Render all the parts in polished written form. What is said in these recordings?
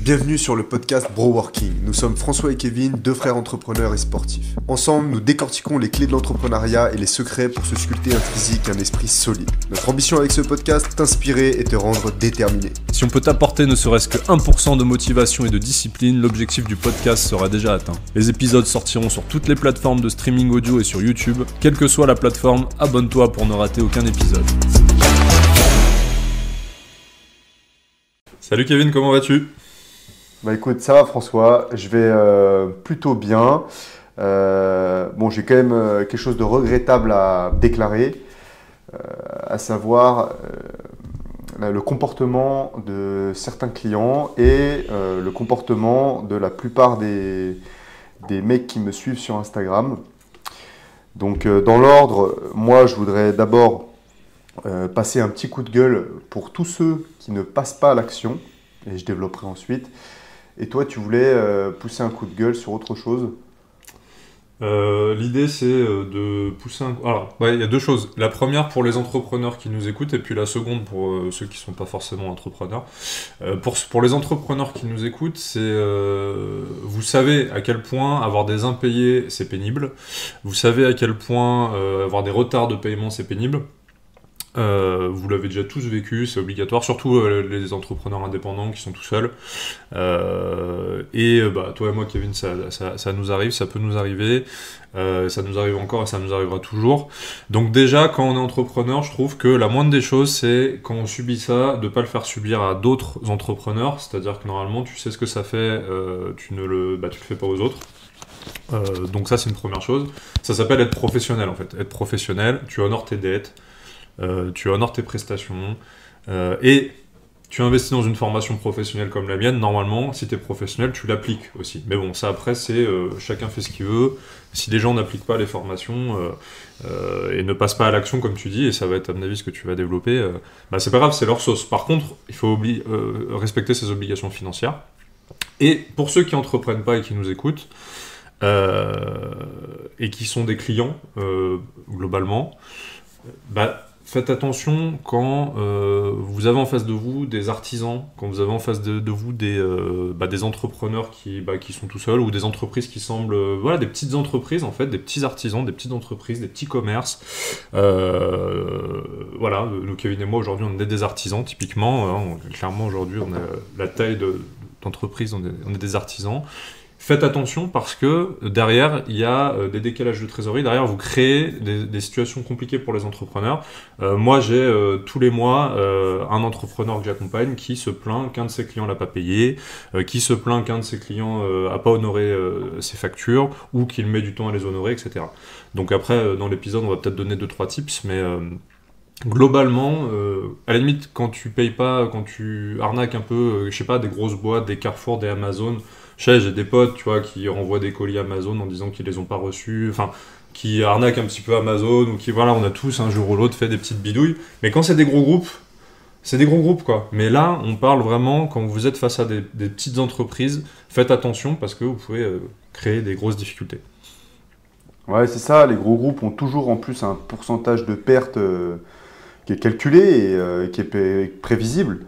Bienvenue sur le podcast Bro Working. Nous sommes François et Kevin, deux frères entrepreneurs et sportifs. Ensemble, nous décortiquons les clés de l'entrepreneuriat et les secrets pour se sculpter un physique et un esprit solide. Notre ambition avec ce podcast, t'inspirer et te rendre déterminé. Si on peut t'apporter ne serait-ce que 1% de motivation et de discipline, l'objectif du podcast sera déjà atteint. Les épisodes sortiront sur toutes les plateformes de streaming audio et sur YouTube. Quelle que soit la plateforme, abonne-toi pour ne rater aucun épisode. Salut Kevin, comment vas-tu ? Bah écoute, ça va François, je vais plutôt bien. J'ai quand même quelque chose de regrettable à déclarer, à savoir le comportement de certains clients et le comportement de la plupart des mecs qui me suivent sur Instagram. Donc dans l'ordre, moi je voudrais d'abord passer un petit coup de gueule pour tous ceux qui ne passent pas à l'action, et je développerai ensuite. Et toi, tu voulais pousser un coup de gueule sur autre chose ? L'idée c'est de pousser un... Alors, il y a deux choses. La première pour les entrepreneurs qui nous écoutent et puis la seconde pour ceux qui ne sont pas forcément entrepreneurs. Pour les entrepreneurs qui nous écoutent, c'est... vous savez à quel point avoir des impayés c'est pénible. Vous savez à quel point avoir des retards de paiement c'est pénible. Vous l'avez déjà tous vécu, c'est obligatoire, surtout les entrepreneurs indépendants qui sont tout seuls. Toi et moi, Kevin, ça nous arrive, ça peut nous arriver, ça nous arrive encore et ça nous arrivera toujours. Donc déjà, quand on est entrepreneur, je trouve que la moindre des choses, c'est quand on subit ça, de ne pas le faire subir à d'autres entrepreneurs, c'est-à-dire que normalement, tu sais ce que ça fait, tu le fais pas aux autres. Donc ça, c'est une première chose. Ça s'appelle être professionnel, en fait. Être professionnel, tu honores tes dettes. Tu honores tes prestations et tu investis dans une formation professionnelle comme la mienne. Normalement, si tu es professionnel, tu l'appliques aussi. Mais bon, ça après, c'est chacun fait ce qu'il veut. Si les gens n'appliquent pas les formations et ne passent pas à l'action, comme tu dis, et ça va être à mon avis ce que tu vas développer, c'est pas grave, c'est leur sauce. Par contre, il faut respecter ses obligations financières. Et pour ceux qui n'entreprennent pas et qui nous écoutent, et qui sont des clients, globalement, faites attention quand vous avez en face de vous des artisans, quand vous avez en face de vous des entrepreneurs qui sont tout seuls ou des entreprises qui semblent... des petites entreprises en fait, des petits artisans, des petites entreprises, des petits commerces. Nous, Kevin et moi, aujourd'hui, on est des artisans, typiquement. Clairement, aujourd'hui, on a la taille d'entreprise, on est des artisans. Faites attention parce que derrière, il y a des décalages de trésorerie. Derrière, vous créez des situations compliquées pour les entrepreneurs. Moi, j'ai tous les mois un entrepreneur que j'accompagne qui se plaint qu'un de ses clients l'a pas payé, qui se plaint qu'un de ses clients a pas honoré ses factures ou qu'il met du temps à les honorer, etc. Donc après, dans l'épisode, on va peut-être donner 2-3 tips, mais... globalement, à la limite, quand tu payes pas, quand tu arnaques un peu, des grosses boîtes, des Carrefour, des Amazon, j'ai des potes, tu vois, qui renvoient des colis Amazon en disant qu'ils les ont pas reçus, qui arnaquent un petit peu Amazon, ou on a tous un jour ou l'autre fait des petites bidouilles. Mais quand c'est des gros groupes, quoi. Mais là, on parle vraiment, quand vous êtes face à des petites entreprises, faites attention parce que vous pouvez créer des grosses difficultés. Ouais, c'est ça, les gros groupes ont toujours en plus un pourcentage de perte qui est calculé et qui est prévisible.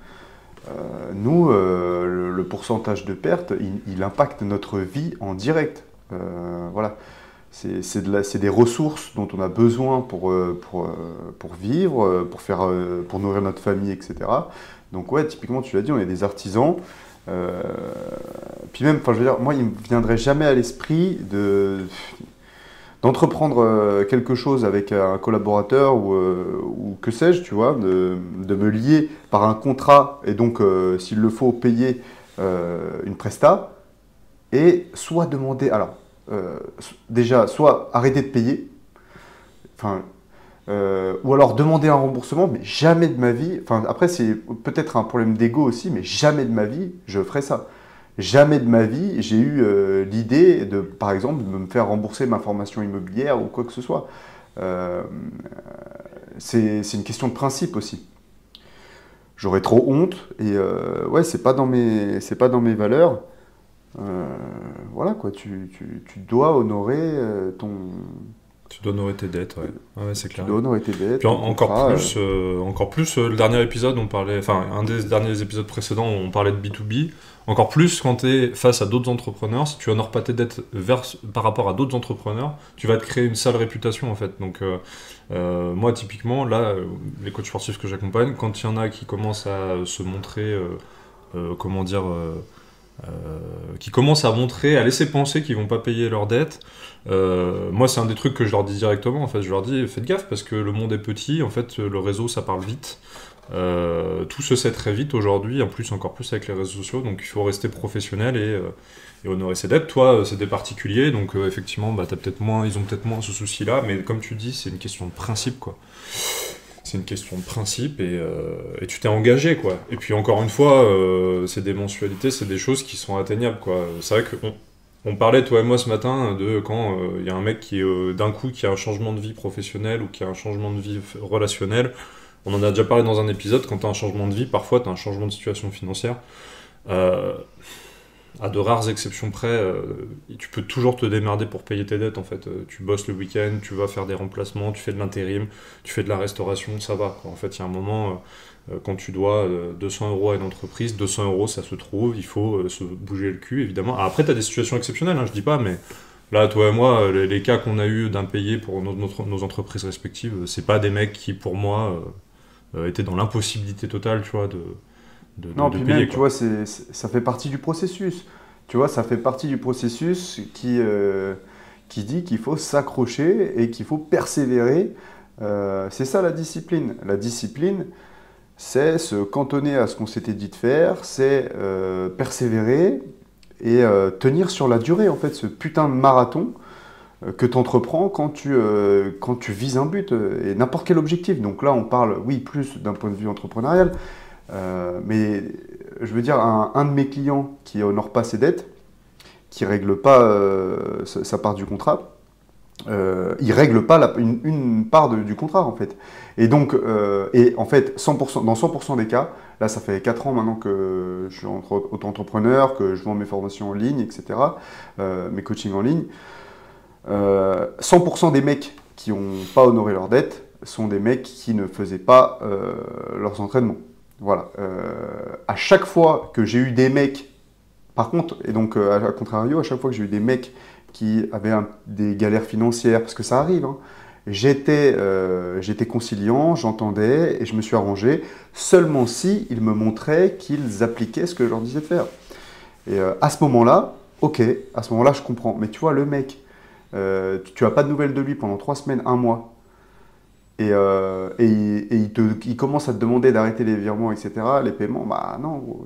Nous, le pourcentage de perte, il impacte notre vie en direct. C'est des ressources dont on a besoin pour vivre, pour nourrir notre famille, etc. Donc ouais, typiquement, tu l'as dit, on est des artisans. Puis même, moi, il ne me viendrait jamais à l'esprit d'entreprendre quelque chose avec un collaborateur ou que sais-je, tu vois, de me lier par un contrat et donc, s'il le faut, payer une presta et soit demander, déjà, soit arrêter de payer, ou alors demander un remboursement, mais jamais de ma vie, après c'est peut-être un problème d'ego aussi, mais jamais de ma vie je ferai ça. Jamais de ma vie, j'ai eu l'idée de, par exemple, de me faire rembourser ma formation immobilière ou quoi que ce soit. C'est une question de principe aussi. J'aurais trop honte et c'est pas dans mes valeurs. Tu dois honorer Tu dois honorer tes dettes, ouais. Ouais, c'est Tu clair. dois honorer tes dettes. Puis ton encore contrat, plus, le dernier épisode, on parlait, enfin, un des derniers épisodes précédents, on parlait de B2B. Encore plus quand tu es face à d'autres entrepreneurs, si tu honores pas tes dettes par rapport à d'autres entrepreneurs, tu vas te créer une sale réputation en fait. Donc, moi, typiquement, là, les coachs sportifs que j'accompagne, quand il y en a qui commencent à se montrer, comment dire, qui commencent à montrer, à laisser penser qu'ils vont pas payer leurs dettes. Moi, c'est un des trucs que je leur dis directement. En fait, je leur dis faites gaffe parce que le monde est petit. En fait, le réseau, ça parle vite. Tout se sait très vite aujourd'hui, en plus encore plus avec les réseaux sociaux. Donc, il faut rester professionnel et honorer ses dettes. Toi, c'est des particuliers, donc effectivement, bah, ils ont peut-être moins ce souci-là. Mais comme tu dis, c'est une question de principe, quoi. C'est une question de principe et tu t'es engagé, quoi. Et puis encore une fois, c'est des mensualités, c'est des choses qui sont atteignables, quoi. C'est vrai qu'on parlait, toi et moi, ce matin, de quand il y a un mec qui, d'un coup, qui a un changement de vie professionnelle ou qui a un changement de vie relationnel. On en a déjà parlé dans un épisode, quand tu as un changement de vie, parfois tu as un changement de situation financière. À de rares exceptions près, tu peux toujours te démerder pour payer tes dettes en fait. Tu bosses le week-end, tu vas faire des remplacements, tu fais de l'intérim, tu fais de la restauration, ça va, quoi. En fait, il y a un moment, quand tu dois 200 € à une entreprise, 200 € ça se trouve, il faut se bouger le cul évidemment. Ah, après, tu as des situations exceptionnelles, hein, je dis pas, mais là, toi et moi, les cas qu'on a eu d'impayés pour nos entreprises respectives, c'est pas des mecs qui, pour moi, étaient dans l'impossibilité totale, tu vois, Non, de puis payer, même, tu quoi. vois, ça fait partie du processus. Tu vois, ça fait partie du processus qui dit qu'il faut s'accrocher et qu'il faut persévérer. C'est ça la discipline. La discipline, c'est se cantonner à ce qu'on s'était dit de faire, c'est persévérer et tenir sur la durée, en fait, ce putain de marathon que tu entreprends quand tu vises un but et n'importe quel objectif. Donc là, on parle, oui, plus d'un point de vue entrepreneurial, mais je veux dire, un de mes clients qui honore pas ses dettes, qui règle pas sa part du contrat, il règle pas une part du contrat en fait. Et donc, et en fait, 100%, dans 100% des cas, là ça fait 4 ans maintenant que je suis auto-entrepreneur, que je vends mes formations en ligne, etc., mes coachings en ligne, 100% des mecs qui n'ont pas honoré leurs dettes sont des mecs qui ne faisaient pas leurs entraînements. Voilà. À chaque fois que j'ai eu des mecs, par contre, et donc à contrario, à chaque fois que j'ai eu des mecs qui avaient des galères financières, parce que ça arrive, hein, j'étais conciliant, j'entendais et je me suis arrangé seulement si ils me montraient qu'ils appliquaient ce que je leur disais de faire. Et à ce moment-là, ok, à ce moment-là je comprends. Mais tu vois, le mec, tu n'as pas de nouvelles de lui pendant 3 semaines, 1 mois, et il commence à te demander d'arrêter les virements, etc., les paiements, bah non, gros,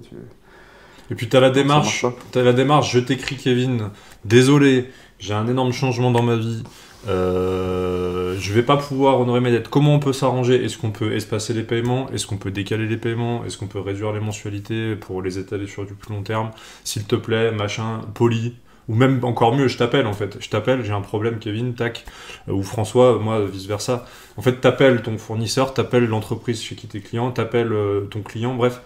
Et puis t'as la non, ça marche démarche, pas. je t'écris Kevin, désolé, j'ai un énorme changement dans ma vie, je vais pas pouvoir honorer mes dettes. Comment on peut s'arranger? Est-ce qu'on peut espacer les paiements? Est-ce qu'on peut décaler les paiements? Est-ce qu'on peut réduire les mensualités pour les étaler sur du plus long terme? S'il te plaît, machin, poli. Ou même encore mieux, je t'appelle en fait. Je t'appelle, j'ai un problème, Kevin, tac. Ou François, moi, vice-versa. En fait, t'appelles ton fournisseur, t'appelles l'entreprise chez qui t'es client, t'appelles ton client, bref.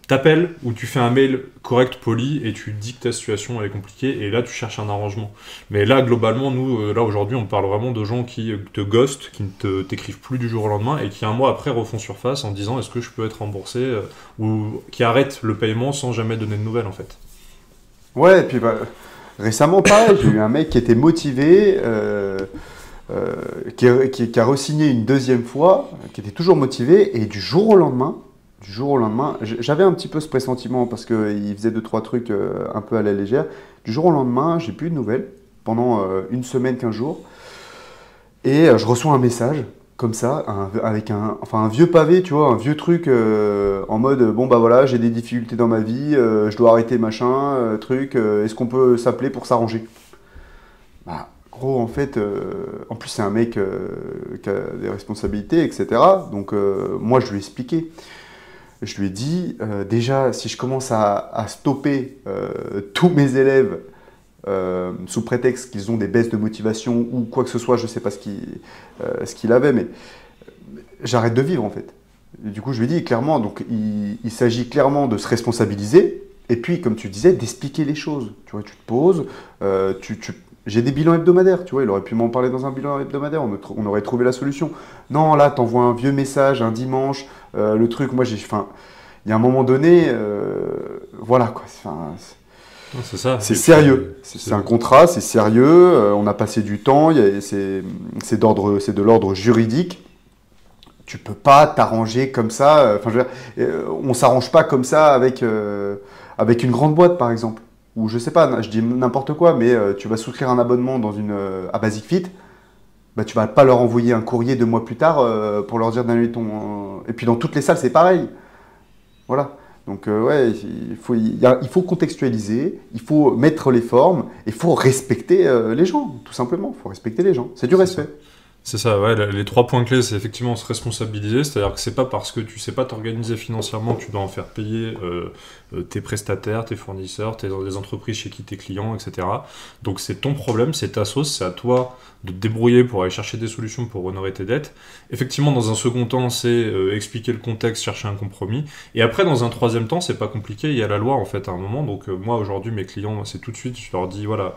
T'appelles ou tu fais un mail correct, poli, et tu dis que ta situation elle est compliquée, et là tu cherches un arrangement. Mais là, globalement, nous, là aujourd'hui, on parle vraiment de gens qui te ghostent, qui ne t'écrivent plus du jour au lendemain, et qui un mois après refont surface en disant est-ce que je peux être remboursé, ou qui arrêtent le paiement sans jamais donner de nouvelles en fait. Ouais, et puis bah, récemment, pareil, j'ai eu un mec qui était motivé, qui a re-signé une deuxième fois, qui était toujours motivé, et du jour au lendemain, j'avais un petit peu ce pressentiment parce qu'il faisait 2-3 trucs un peu à la légère. Du jour au lendemain, j'ai plus de nouvelles pendant une semaine, 15 jours. Et je reçois un message comme ça, avec un vieux pavé, tu vois, un vieux truc en mode bon bah voilà, j'ai des difficultés dans ma vie, je dois arrêter machin, truc, est-ce qu'on peut s'appeler pour s'arranger? Bah, gros, en fait, en plus c'est un mec qui a des responsabilités, etc. Donc moi je lui ai expliqué. Je lui ai dit, déjà, si je commence à stopper tous mes élèves sous prétexte qu'ils ont des baisses de motivation ou quoi que ce soit, je ne sais pas ce qu'il avait, mais j'arrête de vivre en fait. Et du coup, je lui ai dit clairement, donc il s'agit clairement de se responsabiliser et puis, comme tu disais, d'expliquer les choses. Tu vois, tu te poses, J'ai des bilans hebdomadaires, tu vois, il aurait pu m'en parler dans un bilan hebdomadaire, on aurait trouvé la solution. Non, là, t'envoies un vieux message un dimanche, le truc, moi, enfin, il y a un moment donné, voilà, quoi. Enfin, C'est ça. c'est sérieux, c'est un contrat, c'est sérieux, on a passé du temps, c'est de l'ordre juridique. Tu peux pas t'arranger comme ça. Enfin, on s'arrange pas comme ça avec une grande boîte, par exemple. Ou je sais pas, je dis n'importe quoi, mais tu vas souscrire un abonnement à Basic Fit, bah, tu vas pas leur envoyer un courrier 2 mois plus tard pour leur dire d'annuler ton. Et puis dans toutes les salles, c'est pareil. Voilà. Donc ouais, il faut contextualiser, il faut mettre les formes, il faut respecter les gens, tout simplement. Il faut respecter les gens. C'est du respect. C'est ça, ouais, les 3 points clés, c'est effectivement se responsabiliser, c'est-à-dire que c'est pas parce que tu sais pas t'organiser financièrement que tu dois en faire payer tes prestataires, tes fournisseurs, les entreprises chez qui tes clients, etc. Donc c'est ton problème, c'est ta sauce, c'est à toi de te débrouiller pour aller chercher des solutions pour honorer tes dettes. Effectivement, dans un second temps, c'est expliquer le contexte, chercher un compromis. Et après, dans un troisième temps, c'est pas compliqué, il y a la loi en fait à un moment. Donc moi aujourd'hui, mes clients, c'est tout de suite, je leur dis voilà,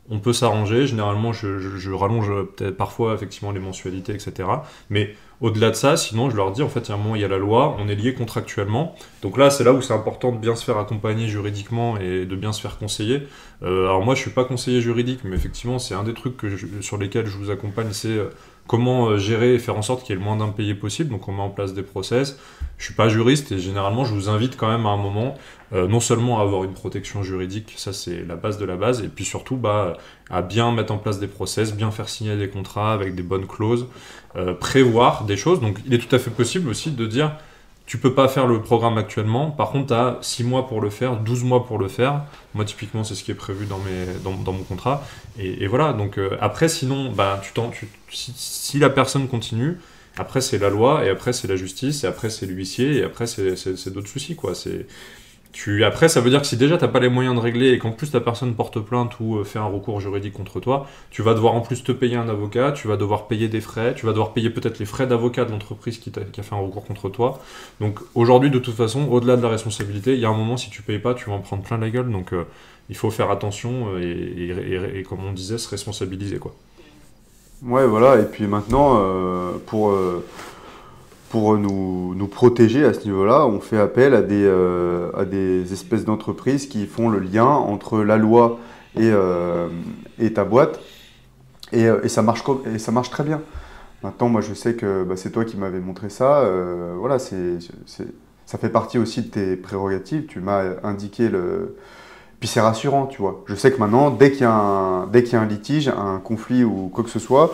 on peut s'arranger. Généralement, je rallonge peut-être parfois effectivement les mensualités, etc. Mais au-delà de ça, sinon, je leur dis en fait, il y a un moment, il y a la loi, on est lié contractuellement. Donc là, c'est là où c'est important de bien se faire accompagner juridiquement et de bien se faire conseiller. Alors moi, je suis pas conseiller juridique, mais effectivement, c'est un des trucs sur lesquels je vous accompagne, c'est comment gérer et faire en sorte qu'il y ait le moins d'impayés possible. Donc on met en place des process. Je suis pas juriste et généralement, je vous invite quand même à un moment non seulement à avoir une protection juridique, ça c'est la base de la base, et puis surtout à bien mettre en place des process, bien faire signer des contrats avec des bonnes clauses, prévoir des choses. Donc il est tout à fait possible aussi de dire tu peux pas faire le programme actuellement, par contre tu as 6 mois pour le faire, 12 mois pour le faire. Moi typiquement c'est ce qui est prévu dans mon contrat. Et voilà, donc après sinon, bah, si la personne continue, après c'est la loi, et après c'est la justice, et après c'est l'huissier, et après c'est d'autres soucis, quoi. Après, ça veut dire que si déjà t'as pas les moyens de régler et qu'en plus la personne porte plainte ou fait un recours juridique contre toi, tu vas devoir en plus te payer un avocat, tu vas devoir payer des frais, tu vas devoir payer peut-être les frais d'avocat de l'entreprise qui a fait un recours contre toi. Donc aujourd'hui, de toute façon, au-delà de la responsabilité, il y a un moment, si tu payes pas, tu vas en prendre plein la gueule. Donc il faut faire attention et comme on disait, se responsabiliser, quoi. Ouais, voilà. Et puis maintenant, pour nous protéger à ce niveau-là, on fait appel à des espèces d'entreprises qui font le lien entre la loi et ta boîte. Et ça marche très bien. Maintenant, moi, je sais que bah, c'est toi qui m'avais montré ça. Voilà, ça fait partie aussi de tes prérogatives. Tu m'as indiqué le. Puis c'est rassurant, tu vois. Je sais que maintenant, dès qu'il y a un litige, un conflit ou quoi que ce soit,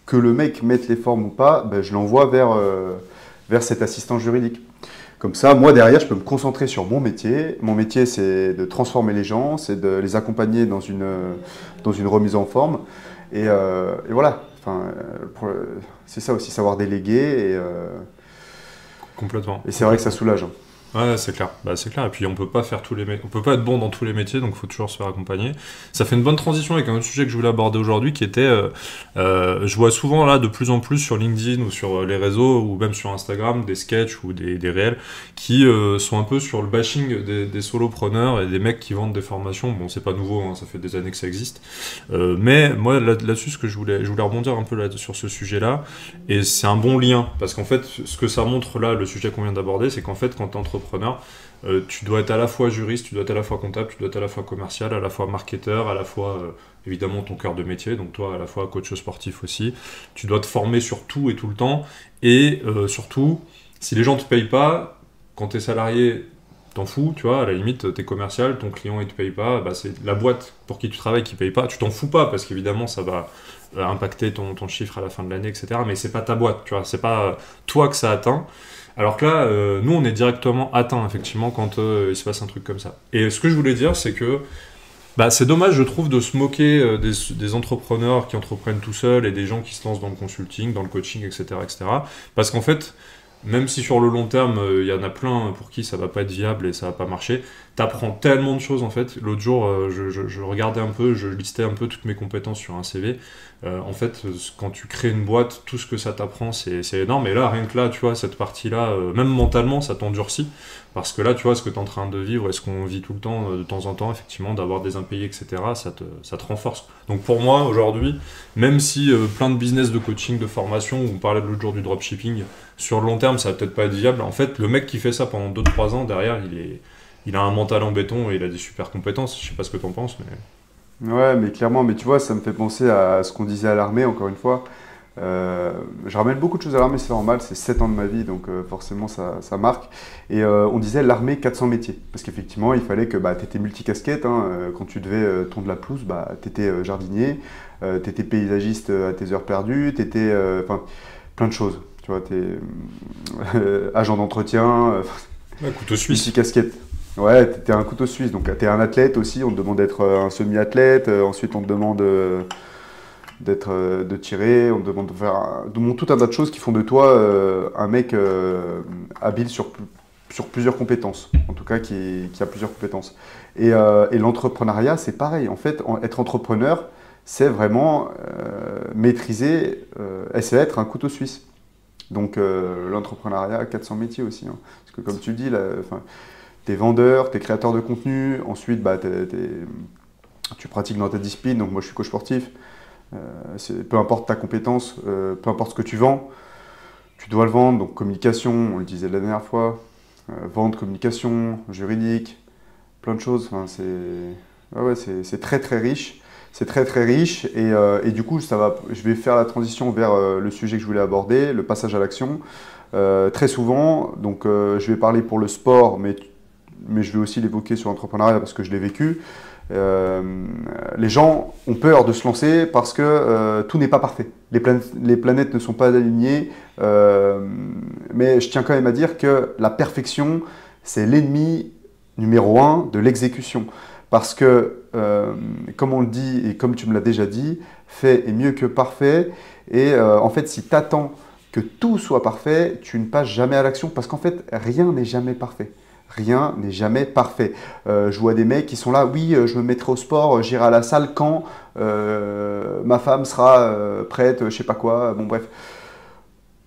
que le mec mette les formes ou pas, ben, je l'envoie vers cet assistant juridique. Comme ça, moi derrière, je peux me concentrer sur mon métier. Mon métier, c'est de transformer les gens, c'est de les accompagner dans une remise en forme. Et voilà. Enfin, c'est ça aussi, savoir déléguer. Complètement. Et c'est vrai que ça soulage. Hein. Ouais, c'est clair. Bah, c'est clair. Et puis on peut pas faire on peut pas être bon dans tous les métiers, donc il faut toujours se faire accompagner. Ça fait une bonne transition avec un autre sujet que je voulais aborder aujourd'hui, qui était, je vois souvent là de plus en plus sur LinkedIn ou sur les réseaux ou même sur Instagram des sketchs ou des réels qui sont un peu sur le bashing des solopreneurs et des mecs qui vendent des formations. Bon, c'est pas nouveau, hein, ça fait des années que ça existe. Mais moi là-dessus, ce que je voulais rebondir un peu là sur ce sujet-là, et c'est un bon lien parce qu'en fait, ce que ça montre là, le sujet qu'on vient d'aborder, c'est qu'en fait, quand t'es entrepreneur, tu dois être à la fois juriste, tu dois être à la fois comptable, tu dois être à la fois commercial, à la fois marketeur, à la fois évidemment ton cœur de métier, donc toi à la fois coach sportif aussi. Tu dois te former sur tout et tout le temps. Et surtout, si les gens ne te payent pas, quand tu es salarié, t'en fous, tu vois, à la limite, t'es commercial, ton client il te paye pas, bah, c'est la boîte pour qui tu travailles qui paye pas, tu t'en fous pas parce qu'évidemment ça va impacter ton chiffre à la fin de l'année, etc. Mais c'est pas ta boîte, tu vois, c'est pas toi que ça atteint. Alors que là, nous, on est directement atteint, effectivement, quand il se passe un truc comme ça. Et ce que je voulais dire, c'est que bah, c'est dommage, je trouve, de se moquer des entrepreneurs qui entreprennent tout seuls et des gens qui se lancent dans le consulting, dans le coaching, etc. etc. Parce qu'en fait, même si sur le long terme, il y en a plein pour qui ça va pas être viable et ça va pas marcher, t'apprends tellement de choses en fait. L'autre jour, je regardais un peu, je listais un peu toutes mes compétences sur un CV. En fait, quand tu crées une boîte, tout ce que ça t'apprend, c'est énorme. Et là, rien que là, tu vois, cette partie-là, même mentalement, ça t'endurcit. Parce que là, tu vois, ce que tu es en train de vivre et ce qu'on vit tout le temps, de temps en temps, effectivement, d'avoir des impayés, etc., ça te renforce. Donc pour moi, aujourd'hui, même si plein de business de coaching, de formation, on parlait l'autre jour du dropshipping, sur le long terme, ça va peut-être pas être viable. En fait, le mec qui fait ça pendant 2-3 ans, derrière, il a un mental en béton et il a des super compétences. Je sais pas ce que tu en penses, mais... Ouais, mais clairement, mais tu vois, ça me fait penser à ce qu'on disait à l'armée, encore une fois. Je ramène beaucoup de choses à l'armée, c'est normal, c'est 7 ans de ma vie, donc forcément ça marque. Et on disait l'armée 400 métiers, parce qu'effectivement il fallait que tu étais multicasquette, hein, quand tu devais tondre la pelouse, tu étais jardinier, tu étais paysagiste à tes heures perdues, tu étais plein de choses, tu vois, tu es agent d'entretien, Ouais, couteau suisse. multicasquette. Ouais, tu étais un couteau suisse, donc tu es un athlète aussi, on te demande d'être un semi-athlète, ensuite on te demande de tirer, on te demande de faire tout un tas de choses qui font de toi un mec habile sur plusieurs compétences, en tout cas qui a plusieurs compétences. Et l'entrepreneuriat, c'est pareil. En fait, être entrepreneur, c'est vraiment maîtriser, c'est être un couteau suisse. Donc l'entrepreneuriat, 400 métiers aussi. Hein. Parce que comme tu dis, t'es vendeur, t'es créateur de contenu, ensuite tu pratiques dans ta discipline, donc moi je suis coach sportif. Peu importe ta compétence, peu importe ce que tu vends, tu dois le vendre. Donc communication, on le disait la dernière fois, vente, communication, juridique, plein de choses. Enfin, c'est très très riche. C'est très très riche et du coup je vais faire la transition vers le sujet que je voulais aborder, le passage à l'action. Très souvent, donc je vais parler pour le sport, mais je vais aussi l'évoquer sur l'entrepreneuriat parce que je l'ai vécu. Les gens ont peur de se lancer parce que tout n'est pas parfait. Les planètes ne sont pas alignées, mais je tiens quand même à dire que la perfection, c'est l'ennemi numéro 1 de l'exécution. Parce que, comme on le dit et comme tu me l'as déjà dit, fait est mieux que parfait. Et en fait, si tu attends que tout soit parfait, tu ne passes jamais à l'action parce qu'en fait, rien n'est jamais parfait. Rien n'est jamais parfait. Je vois des mecs qui sont là, oui, je me mettrai au sport, j'irai à la salle quand ma femme sera prête, je sais pas quoi, bon bref.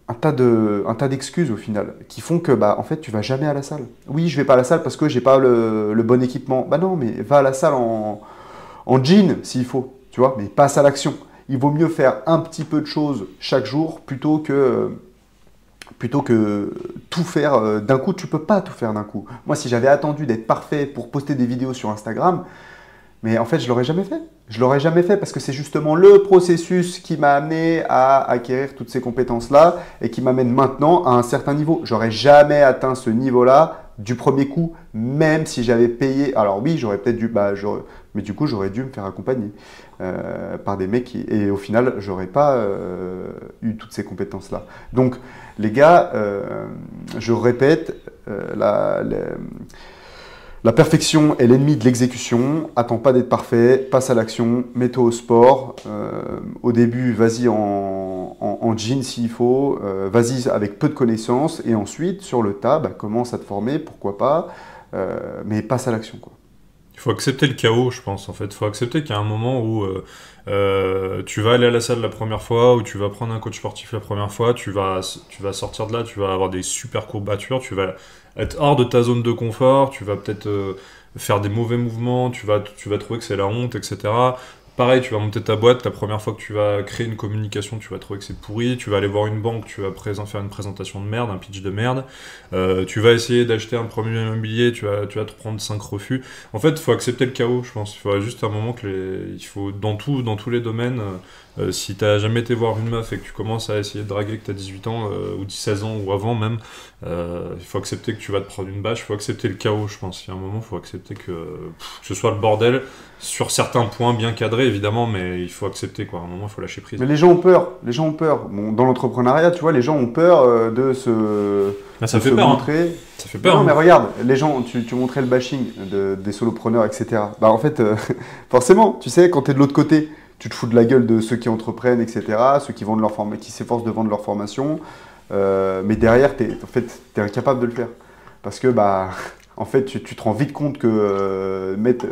Un tas d'excuses au final qui font que en fait tu vas jamais à la salle. Oui, je vais pas à la salle parce que j'ai pas le bon équipement. Bah non, mais va à la salle en jean s'il faut, tu vois, mais passe à l'action. Il vaut mieux faire un petit peu de choses chaque jour plutôt que tout faire d'un coup. Tu peux pas tout faire d'un coup. Moi, si j'avais attendu d'être parfait pour poster des vidéos sur Instagram, mais en fait, je l'aurais jamais fait. Je l'aurais jamais fait parce que c'est justement le processus qui m'a amené à acquérir toutes ces compétences-là et qui m'amène maintenant à un certain niveau. J'aurais jamais atteint ce niveau-là du premier coup, même si j'avais payé. Alors oui, j'aurais peut-être dû, mais du coup, j'aurais dû me faire accompagner par des mecs et au final, j'aurais pas eu toutes ces compétences-là. Donc, les gars, je répète, la perfection est l'ennemi de l'exécution. Attends pas d'être parfait, passe à l'action, mets-toi au sport. Au début, vas-y en jean s'il faut, vas-y avec peu de connaissances et ensuite, sur le tas, commence à te former, pourquoi pas, mais passe à l'action, quoi. Il faut accepter le chaos, je pense, en fait. Il faut accepter qu'il y a un moment où tu vas aller à la salle la première fois, où tu vas prendre un coach sportif la première fois, tu vas sortir de là, tu vas avoir des super courbatures, tu vas être hors de ta zone de confort, tu vas peut-être faire des mauvais mouvements, tu vas trouver que c'est la honte, etc. Pareil, tu vas monter ta boîte, la première fois que tu vas créer une communication, tu vas trouver que c'est pourri, tu vas aller voir une banque, tu vas faire une présentation de merde, un pitch de merde, tu vas essayer d'acheter un premier immobilier, tu vas te prendre 5 refus. En fait, il faut accepter le chaos, je pense. Il faut juste un moment il faut, dans tous les domaines, si tu n'as jamais été voir une meuf et que tu commences à essayer de draguer que tu as 18 ans, ou 16 ans, ou avant même, il faut accepter que tu vas te prendre une bâche, il faut accepter le chaos, je pense. Il y a un moment, il faut accepter que ce soit le bordel, sur certains points bien cadrés, évidemment, mais il faut accepter, quoi. À un moment, il faut lâcher prise. Mais les gens ont peur. Bon, dans l'entrepreneuriat, tu vois, les gens ont peur de se, ça fait peur, montrer. Hein. Ça fait peur. Non, hein. mais regarde, les gens, tu montrais le bashing des solopreneurs, etc. En fait, forcément, tu sais, quand tu es de l'autre côté, tu te fous de la gueule de ceux qui entreprennent, etc., ceux qui vendent qui s'efforcent de vendre leur formation, mais derrière, t'es incapable de le faire. Parce que, en fait, tu te rends vite compte que mettre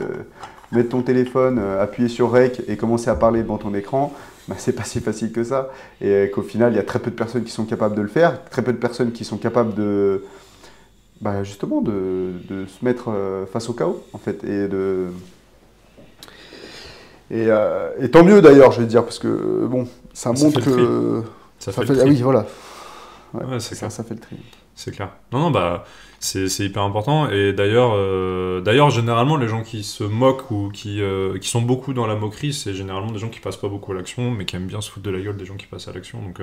ton téléphone, appuyer sur REC et commencer à parler devant ton écran, c'est pas si facile que ça. Et qu'au final, il y a très peu de personnes qui sont capables de le faire, très peu de personnes qui sont capables bah, justement de se mettre face au chaos, en fait. Et tant mieux d'ailleurs, je vais dire, parce que bon, ça Ça fait montre le tri. que. Ça Ça fait le fait. Ah tri. oui, voilà. Ouais, Ouais, c'est clair. ça fait le tri. C'est clair. Non, non, bah, c'est hyper important. Et d'ailleurs, généralement, les gens qui se moquent ou qui sont beaucoup dans la moquerie, c'est généralement des gens qui passent pas beaucoup à l'action, mais qui aiment bien se foutre de la gueule des gens qui passent à l'action. Donc,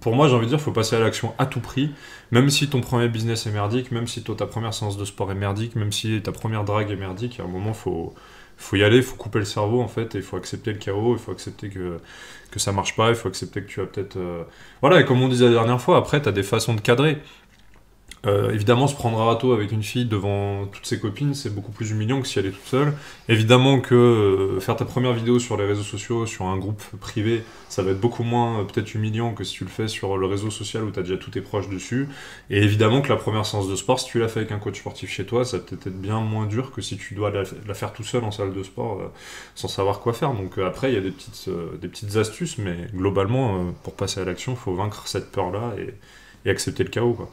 pour moi, j'ai envie de dire, faut passer à l'action à tout prix, même si ton premier business est merdique, même si ta première séance de sport est merdique, même si ta première drague est merdique. À un moment, faut y aller, il faut couper le cerveau en fait, et il faut accepter le chaos, il faut accepter que ça marche pas, il faut accepter que tu as peut-être. Voilà, et comme on disait la dernière fois, après, tu as des façons de cadrer. Évidemment, se prendre un râteau avec une fille devant toutes ses copines, c'est beaucoup plus humiliant que si elle est toute seule. Évidemment que faire ta première vidéo sur les réseaux sociaux, sur un groupe privé, ça va être beaucoup moins peut-être humiliant que si tu le fais sur le réseau social où tu as déjà tous tes proches dessus. Et évidemment que la première séance de sport, si tu l'as fait avec un coach sportif chez toi, ça va peut-être être bien moins dur que si tu dois la faire tout seul en salle de sport sans savoir quoi faire. Donc après, il y a des petites astuces, mais globalement, pour passer à l'action, il faut vaincre cette peur-là et accepter le chaos, quoi.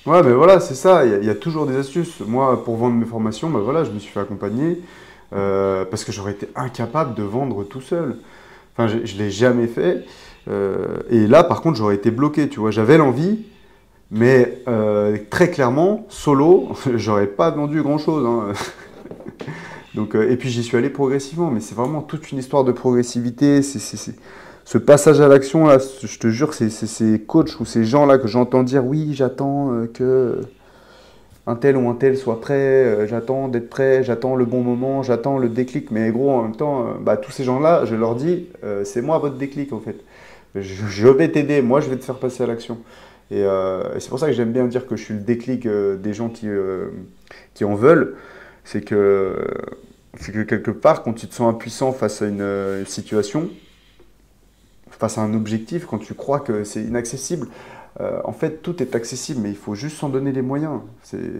Ouais, mais voilà, c'est ça. Il y a toujours des astuces. Moi, pour vendre mes formations, bah voilà, je me suis fait accompagner parce que j'aurais été incapable de vendre tout seul. Enfin, je l'ai jamais fait. Et là, par contre, j'aurais été bloqué. Tu vois, j'avais l'envie, mais très clairement, solo, j'aurais pas vendu grand-chose, hein. Donc, et puis j'y suis allé progressivement, mais c'est vraiment toute une histoire de progressivité. Ce passage à l'action, là, je te jure, c'est ces coachs ou ces gens-là que j'entends dire oui, j'attends que un tel ou un tel soit prêt, j'attends d'être prêt, j'attends le bon moment, j'attends le déclic. Mais gros, en même temps, bah, tous ces gens-là, je leur dis, c'est moi votre déclic en fait. Je vais t'aider, moi je vais te faire passer à l'action. Et c'est pour ça que j'aime bien dire que je suis le déclic des gens qui en veulent. C'est que, c'est que quelque part, quand tu te sens impuissant face à une situation, face à un objectif, quand tu crois que c'est inaccessible, en fait, tout est accessible, mais il faut juste s'en donner les moyens.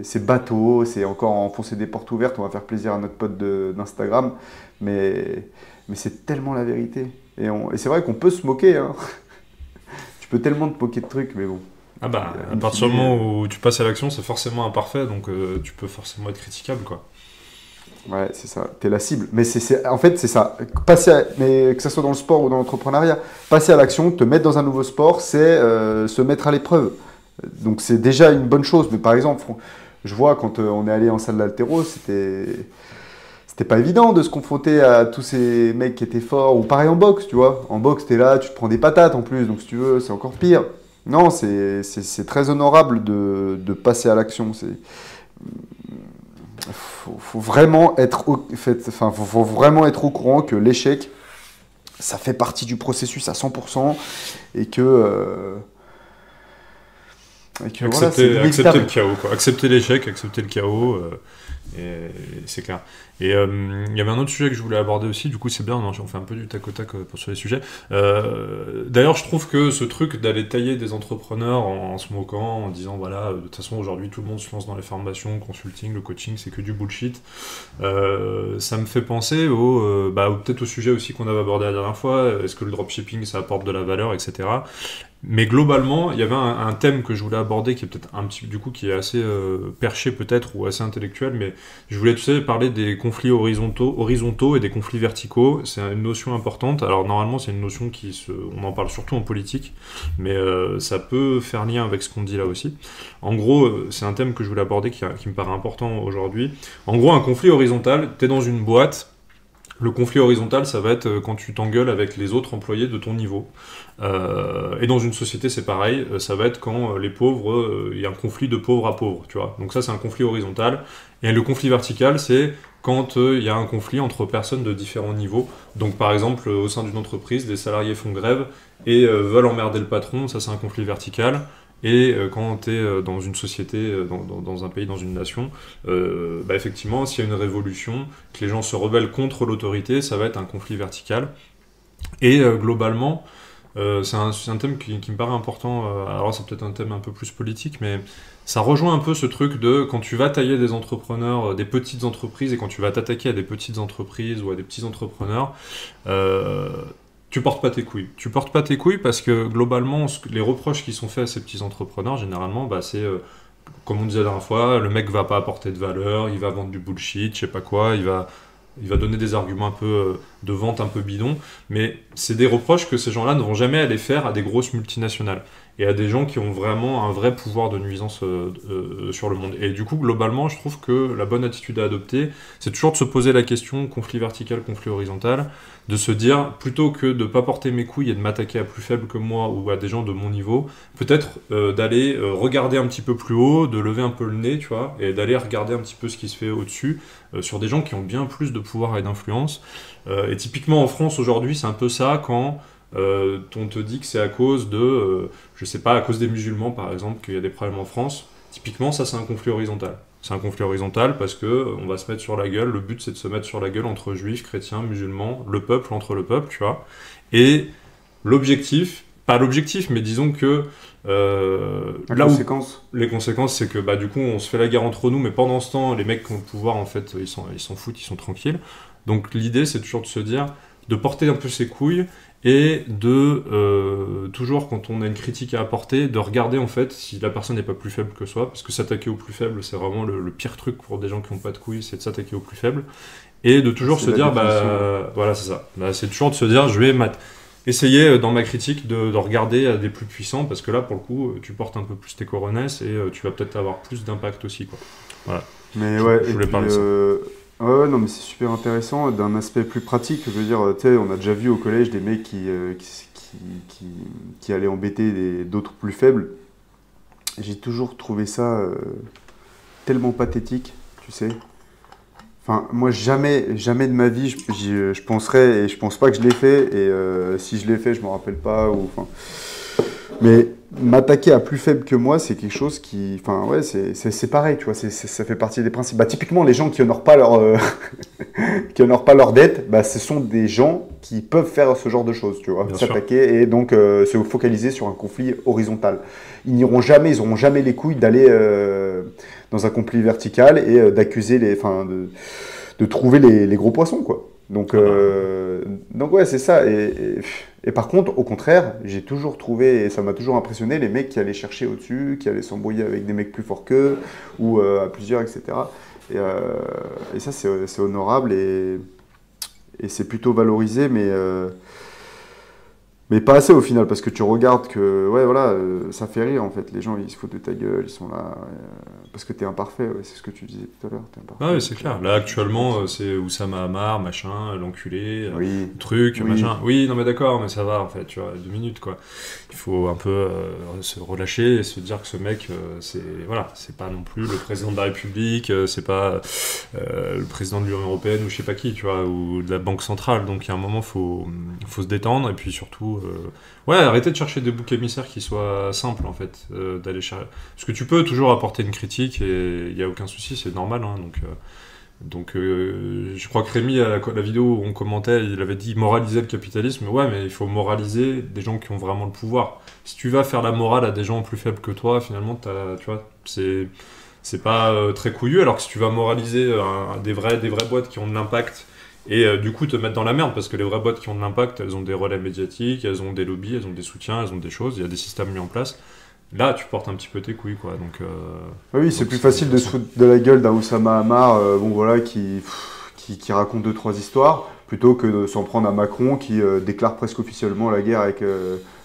C'est bateau, c'est encore enfoncer des portes ouvertes, on va faire plaisir à notre pote d'Instagram, mais c'est tellement la vérité. Et c'est vrai qu'on peut se moquer, hein. Tu peux tellement te moquer de trucs, mais bon. Ah bah, à In partir du fine, moment où tu passes à l'action, c'est forcément imparfait, donc tu peux forcément être critiquable, quoi. ouais, c'est ça, t'es la cible. Mais en fait, c'est ça. Mais que ce soit dans le sport ou dans l'entrepreneuriat, passer à l'action, te mettre dans un nouveau sport, c'est se mettre à l'épreuve. Donc c'est déjà une bonne chose. Mais par exemple, je vois quand on est allé en salle d'haltéro, c'était pas évident de se confronter à tous ces mecs qui étaient forts. Ou pareil en boxe, tu vois. En boxe, t'es là, tu te prends des patates en plus, donc si tu veux, c'est encore pire. Non, c'est très honorable de passer à l'action. Faut vraiment être faut vraiment être au courant que l'échec, ça fait partie du processus à 100% et que voilà, c'est Accepter le inévitable. chaos, quoi. Accepter l'échec, accepter le chaos, et c'est clair. Et il y avait un autre sujet que je voulais aborder aussi, du coup c'est bien, on fait un peu du tac au tac sur les sujets. D'ailleurs, je trouve que ce truc d'aller tailler des entrepreneurs en se moquant, en disant voilà, de toute façon aujourd'hui tout le monde se lance dans les formations, le consulting, le coaching, c'est que du bullshit. Ça me fait penser peut-être au sujet aussi qu'on avait abordé la dernière fois, est-ce que le dropshipping ça apporte de la valeur, etc. Mais globalement, il y avait un thème que je voulais aborder qui est peut-être un petit du coup qui est assez perché peut-être ou assez intellectuel, mais je voulais tu sais parler des conflits horizontaux et des conflits verticaux. C'est une notion importante. Alors normalement, c'est une notion on en parle surtout en politique, mais ça peut faire lien avec ce qu'on dit là aussi. En gros, c'est un thème que je voulais aborder qui me paraît important aujourd'hui. En gros, un conflit horizontal, t'es dans une boîte. Le conflit horizontal, ça va être quand tu t'engueules avec les autres employés de ton niveau. Et dans une société, c'est pareil. Ça va être quand les pauvres, il y a un conflit de pauvre à pauvre, tu vois. Donc ça, c'est un conflit horizontal. Et le conflit vertical, c'est quand il y a un conflit entre personnes de différents niveaux. Donc par exemple, au sein d'une entreprise, des salariés font grève et veulent emmerder le patron. Ça, c'est un conflit vertical. Et quand tu es dans une société, dans un pays, dans une nation, effectivement, s'il y a une révolution, que les gens se rebellent contre l'autorité, ça va être un conflit vertical. Et globalement, c'est un thème qui me paraît important. Alors c'est peut-être un thème un peu plus politique, mais ça rejoint un peu ce truc de quand tu vas tailler des entrepreneurs, des petites entreprises, et quand tu vas t'attaquer à des petites entreprises ou à des petits entrepreneurs, Tu portes pas tes couilles. Tu portes pas tes couilles parce que globalement, les reproches qui sont faits à ces petits entrepreneurs, généralement, bah, c'est, comme on disait la dernière fois, le mec va pas apporter de valeur, il va vendre du bullshit, je sais pas quoi, il va donner des arguments un peu de vente un peu bidons, mais c'est des reproches que ces gens-là ne vont jamais aller faire à des grosses multinationales et à des gens qui ont vraiment un vrai pouvoir de nuisance sur le monde. Et du coup, globalement, je trouve que la bonne attitude à adopter, c'est toujours de se poser la question, conflit vertical, conflit horizontal, de se dire, plutôt que de ne pas porter mes couilles et de m'attaquer à plus faible que moi ou à des gens de mon niveau, peut-être d'aller regarder un petit peu plus haut, de lever un peu le nez, tu vois, et d'aller regarder un petit peu ce qui se fait au-dessus, sur des gens qui ont bien plus de pouvoir et d'influence. Et typiquement en France aujourd'hui, c'est un peu ça quand on te dit que c'est à cause de, je sais pas, à cause des musulmans par exemple, qu'il y a des problèmes en France. Typiquement, ça c'est un conflit horizontal. C'est un conflit horizontal parce que on va se mettre sur la gueule. Le but c'est de se mettre sur la gueule entre juifs, chrétiens, musulmans, le peuple entre le peuple, tu vois. Et l'objectif, pas l'objectif, mais disons que les conséquences, c'est que bah, du coup, on se fait la guerre entre nous, mais pendant ce temps, les mecs qui ont le pouvoir, en fait, ils s'en foutent, ils sont tranquilles. Donc l'idée, c'est toujours de se dire, de porter un peu ses couilles et de, toujours quand on a une critique à apporter, de regarder en fait si la personne n'est pas plus faible que soi, parce que s'attaquer au plus faible, c'est vraiment le pire truc pour des gens qui n'ont pas de couilles, c'est de s'attaquer au plus faible. Et de toujours se dire, bah voilà, c'est ça. Bah, c'est toujours de se dire, je vais essayer dans ma critique de regarder à des plus puissants, parce que là, pour le coup, tu portes un peu plus tes coronesses et tu vas peut-être avoir plus d'impact aussi, quoi. Voilà. Mais je voulais parler de ça. Ouais, non, mais c'est super intéressant. D'un aspect plus pratique, je veux dire, tu sais, on a déjà vu au collège des mecs qui allaient embêter d'autres plus faibles. J'ai toujours trouvé ça tellement pathétique, tu sais. Enfin, moi, jamais de ma vie, je penserais, et je pense pas que je l'ai fait, et si je l'ai fait, je me rappelle pas, ou enfin. Mais m'attaquer à plus faible que moi, c'est quelque chose qui, enfin, ouais, c'est pareil, tu vois, ça fait partie des principes. Bah, typiquement, les gens qui honorent pas qui honorent pas leur dette, bah, ce sont des gens qui peuvent faire ce genre de choses, tu vois, s'attaquer et donc se focaliser sur un conflit horizontal. Ils auront jamais les couilles d'aller dans un conflit vertical et d'accuser de trouver les gros poissons, quoi. Donc ouais, c'est ça. Et par contre, au contraire, j'ai toujours trouvé, et ça m'a toujours impressionné, les mecs qui allaient chercher au-dessus, qui allaient s'embrouiller avec des mecs plus forts qu'eux, ou à plusieurs, etc. Et ça, c'est honorable et c'est plutôt valorisé, mais pas assez au final, parce que tu regardes que, ouais, voilà, ça fait rire en fait. Les gens, ils se foutent de ta gueule, ils sont là, parce que t'es imparfait, ouais, c'est ce que tu disais tout à l'heure. Ah oui, c'est clair. Là, actuellement, c'est Oussama Hamar, machin, l'enculé, oui. truc, machin. Oui, non, mais d'accord, mais ça va, en fait, tu vois, 2 minutes, quoi. Il faut un peu se relâcher et se dire que ce mec, voilà, c'est pas non plus le président de la République, c'est pas le président de l'Union Européenne ou je sais pas qui, tu vois, ou de la Banque Centrale. Donc, il y a un moment, faut se détendre et puis surtout, ouais, arrêter de chercher des boucs émissaires qui soient simples, en fait, d'aller chercher. Parce que tu peux toujours apporter une critique et il n'y a aucun souci, c'est normal, hein, donc je crois que Rémi, à la vidéo où on commentait, il avait dit moraliser le capitalisme. Ouais, mais il faut moraliser des gens qui ont vraiment le pouvoir. Si tu vas faire la morale à des gens plus faibles que toi, finalement, tu vois, c'est pas très couillu. Alors que si tu vas moraliser des vraies boîtes qui ont de l'impact et du coup te mettre dans la merde, parce que les vraies boîtes qui ont de l'impact, elles ont des relais médiatiques, elles ont des lobbies, elles ont des soutiens, elles ont des choses, il y a des systèmes mis en place. Là, tu portes un petit peu tes couilles, quoi. Donc, oui, c'est plus facile de se foutre de la gueule d'un Oussama Hamar, bon voilà, qui raconte 2-3 histoires, plutôt que de s'en prendre à Macron qui déclare presque officiellement la guerre avec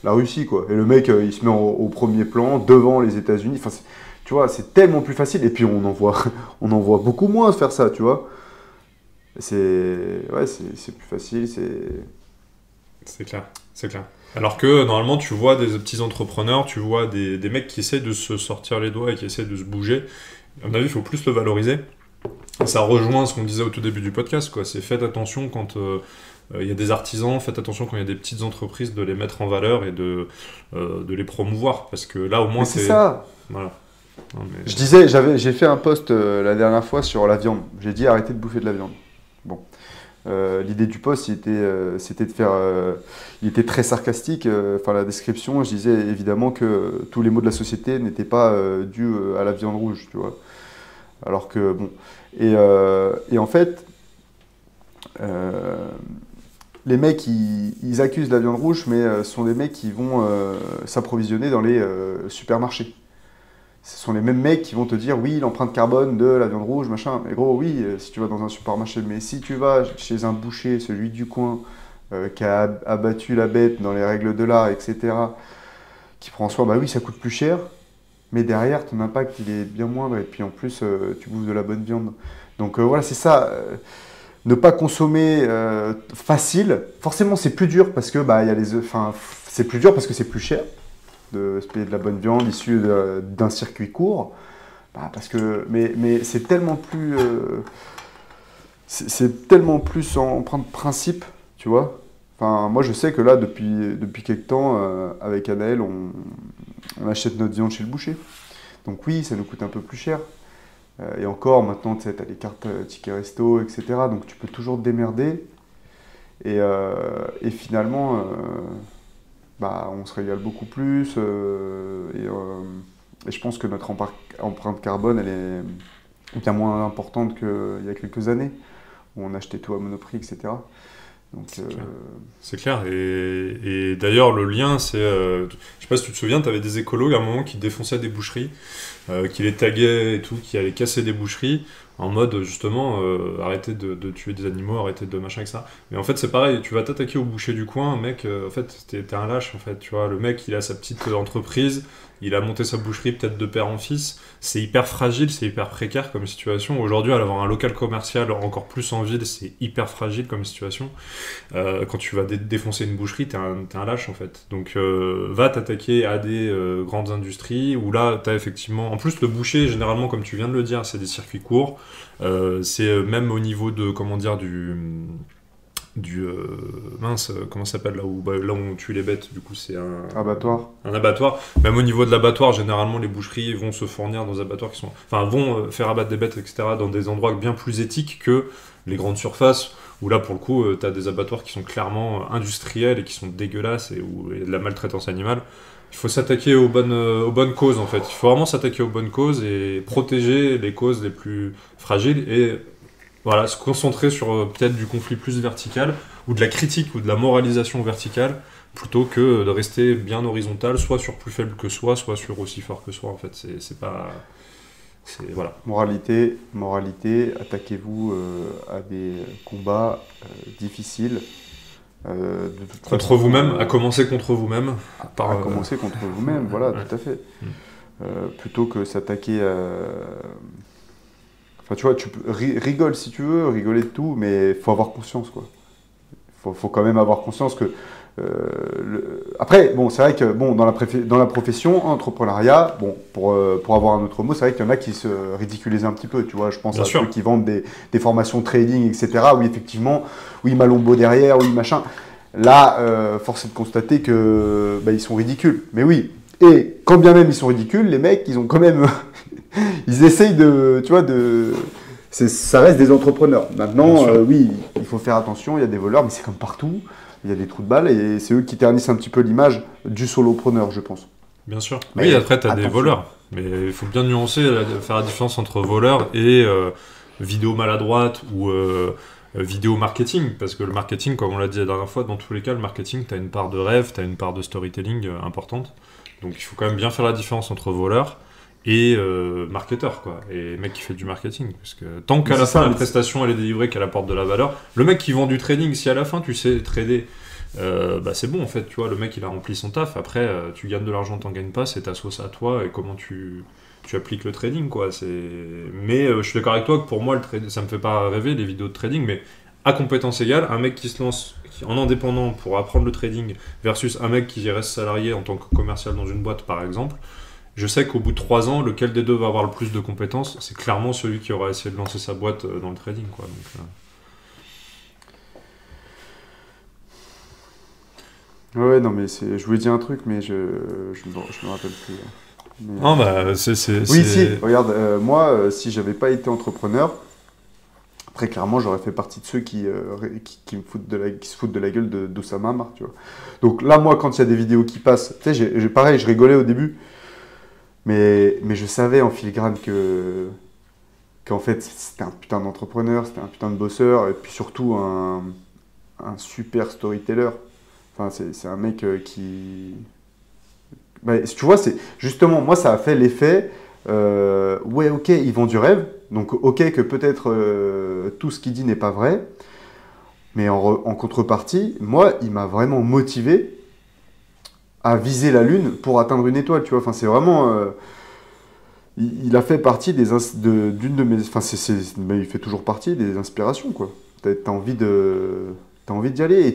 la Russie, quoi. Et le mec, il se met au premier plan devant les États-Unis. Enfin, tu vois, c'est tellement plus facile. Et puis on en voit beaucoup moins faire ça, tu vois. C'est plus facile, c'est clair, c'est clair. Alors que normalement tu vois des petits entrepreneurs, tu vois des mecs qui essaient de se sortir les doigts et qui essaient de se bouger. À mon avis, il faut plus le valoriser. Ça rejoint ce qu'on disait au tout début du podcast, quoi. C'est faites attention quand il y a des artisans, faites attention quand il y a des petites entreprises de les mettre en valeur et de les promouvoir, parce que là au moins c'est ça. Voilà. Non, mais... Je disais, j'ai fait un post la dernière fois sur la viande. J'ai dit arrêtez de bouffer de la viande. Bon. L'idée du post, c'était de faire... il était très sarcastique. Enfin, la description, je disais évidemment que tous les maux de la société n'étaient pas dus à la viande rouge, tu vois. Alors que, bon... Et en fait, les mecs, ils accusent la viande rouge, mais ce sont des mecs qui vont s'approvisionner dans les supermarchés. Ce sont les mêmes mecs qui vont te dire oui, l'empreinte carbone de la viande rouge, machin. Mais gros, oui, si tu vas dans un supermarché, mais si tu vas chez un boucher, celui du coin, qui a abattu la bête dans les règles de l'art, etc., qui prend soin, bah oui, ça coûte plus cher, mais derrière, ton impact, il est bien moindre, et puis en plus, tu bouffes de la bonne viande. Donc voilà, c'est ça. Ne pas consommer facile. Forcément, c'est plus dur parce que bah, y a les, c'est plus dur parce que c'est plus cher de se payer de la bonne viande issue d'un circuit court. Bah, parce que, mais c'est tellement plus, c'est tellement plus en principe, tu vois. Enfin, moi, je sais que là, depuis quelque temps, avec Anaël, on achète notre viande chez le boucher. Donc oui, ça nous coûte un peu plus cher. Et encore, maintenant, tu sais, as les cartes tickets resto, etc. Donc tu peux toujours te démerder. Et finalement, bah, on se régale beaucoup plus. Et je pense que notre empreinte carbone, elle est bien moins importante qu'il y a quelques années, où on achetait tout à Monoprix, etc. Donc, c'est clair. Et d'ailleurs, le lien, c'est... je sais pas si tu te souviens, tu avais des écolos à un moment qui défonçaient des boucheries, qui les taguaient et tout, qui allaient casser des boucheries, en mode, justement, arrêtez de tuer des animaux, arrêtez de machin avec ça. Mais en fait, c'est pareil, tu vas t'attaquer au boucher du coin, mec, en fait, t'es un lâche, en fait, tu vois. Le mec, il a sa petite entreprise, il a monté sa boucherie peut-être de père en fils. C'est hyper fragile, c'est hyper précaire comme situation. Aujourd'hui, avoir un local commercial encore plus en ville, c'est hyper fragile comme situation. Quand tu vas défoncer une boucherie, t'es un lâche en fait. Donc va t'attaquer à des grandes industries où là, t'as effectivement... En plus, le boucher, généralement, comme tu viens de le dire, c'est des circuits courts. C'est même au niveau de, comment dire, mince, comment ça s'appelle là où on tue les bêtes, du coup c'est un abattoir. Même au niveau de l'abattoir, généralement les boucheries vont se fournir dans des abattoirs qui sont, enfin vont faire abattre des bêtes, etc., dans des endroits bien plus éthiques que les grandes surfaces où là pour le coup t'as des abattoirs qui sont clairement industriels et qui sont dégueulasses et où il y a de la maltraitance animale. Il faut s'attaquer aux bonnes causes en fait. Il faut vraiment s'attaquer aux bonnes causes et protéger les causes les plus fragiles et voilà, se concentrer sur peut-être du conflit plus vertical, ou de la critique, ou de la moralisation verticale, plutôt que de rester bien horizontal, soit sur plus faible que soi, soit sur aussi fort que soi, en fait. C'est pas... Voilà. Moralité, attaquez-vous à des combats difficiles. Contre vous-même, à commencer contre vous-même. À commencer contre vous-même, voilà, ouais. Tout à fait. Plutôt que s'attaquer à... Enfin, tu vois, tu rigoles si tu veux, rigoler de tout, mais il faut avoir conscience, quoi. Faut quand même avoir conscience que... Après, bon, c'est vrai que bon, dans la profession, entrepreneuriat, bon, pour avoir un autre mot, c'est vrai qu'il y en a qui se ridiculisent un petit peu, tu vois. Je pense à ceux qui vendent des formations trading, etc., où effectivement, oui, Malombo derrière, oui, machin. Là, force est de constater que ils sont ridicules. Mais oui, et quand bien même ils sont ridicules, les mecs, ils ont quand même... ils essayent de, tu vois, ça reste des entrepreneurs. Maintenant, oui, il faut faire attention, il y a des voleurs, mais c'est comme partout, il y a des trous de balles, et c'est eux qui ternissent un petit peu l'image du solopreneur, je pense. Bien sûr. Mais oui, après, tu as des voleurs, mais il faut bien nuancer, faire la différence entre voleur et vidéo maladroite ou vidéo marketing, parce que le marketing, comme on l'a dit la dernière fois, dans tous les cas, le marketing, tu as une part de rêve, tu as une part de storytelling importante, donc il faut quand même bien faire la différence entre voleur et marketeur, quoi, et mec qui fait du marketing, parce que tant qu'à la fin la prestation elle est délivrée, qu'elle apporte de la valeur, le mec qui vend du trading, si à la fin tu sais trader, c'est bon en fait, tu vois, le mec il a rempli son taf, après tu gagnes de l'argent, t'en gagnes pas, c'est ta sauce à toi et comment tu appliques le trading, quoi. Mais je suis d'accord avec toi que pour moi le trading, ça me fait pas rêver les vidéos de trading, mais à compétence égale, un mec qui se lance en indépendant pour apprendre le trading versus un mec qui reste salarié en tant que commercial dans une boîte par exemple, je sais qu'au bout de 3 ans, lequel des deux va avoir le plus de compétences, c'est clairement celui qui aura essayé de lancer sa boîte dans le trading, quoi. Donc, Ouais, non, mais je voulais dire un truc, mais je me rappelle plus. Mais... Non, Oui, si, regarde, moi, si j'avais pas été entrepreneur, très clairement, j'aurais fait partie de ceux qui se foutent de la gueule d'Oussama Hamar, tu vois. Donc là, moi, quand il y a des vidéos qui passent, tu sais, pareil, je rigolais au début. Mais je savais en filigrane qu'en fait, c'était un putain d'entrepreneur, c'était un putain de bosseur, et puis surtout un un super storyteller. Enfin, c'est un mec qui... Bah, tu vois, justement, moi, ça a fait l'effet, ouais, ok, ils vendent du rêve, donc ok que peut-être tout ce qu'il dit n'est pas vrai, mais en contrepartie, moi, il m'a vraiment motivé à viser la Lune pour atteindre une étoile, tu vois. Enfin, c'est vraiment... il a fait partie d'une de mes... Enfin, mais il fait toujours partie des inspirations, quoi. T'as envie d'y aller